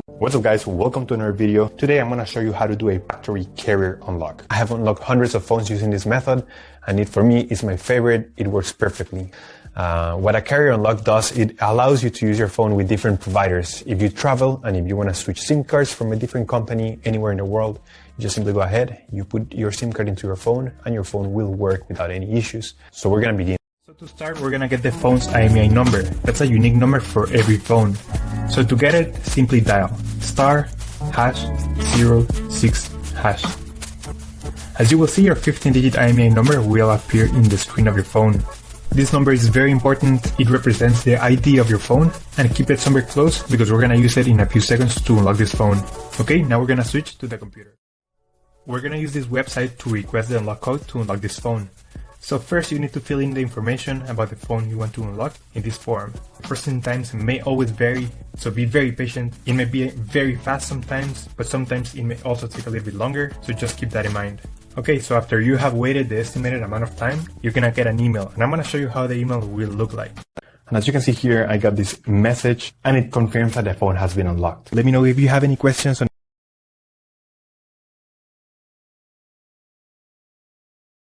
What's up guys, welcome to another video. Today I'm going to show you how to do a factory carrier unlock. I have unlocked hundreds of phones using this method and for me it's my favorite. It works perfectly. What a carrier unlock does, it allows you to use your phone with different providers. If you travel and if you want to switch SIM cards from a different company anywhere in the world, you just simply go ahead, you put your SIM card into your phone and your phone will work without any issues. So we're going to begin. So to start, we're going to get the phone's IMEI number. That's a unique number for every phone. So to get it, simply dial *#06#. As you will see, your 15-digit IMEI number will appear in the screen of your phone. This number is very important. It represents the ID of your phone, and keep it somewhere close because we're going to use it in a few seconds to unlock this phone. Okay, now we're going to switch to the computer. We're going to use this website to request the unlock code to unlock this phone. So first you need to fill in the information about the phone you want to unlock in this form. Processing times may always vary, so be very patient. It may be very fast sometimes, but sometimes it may also take a little bit longer, so just keep that in mind. Okay, so after you have waited the estimated amount of time, you're gonna get an email, and I'm gonna show you how the email will look like. And as you can see here, I got this message, and it confirms that the phone has been unlocked. Let me know if you have any questions on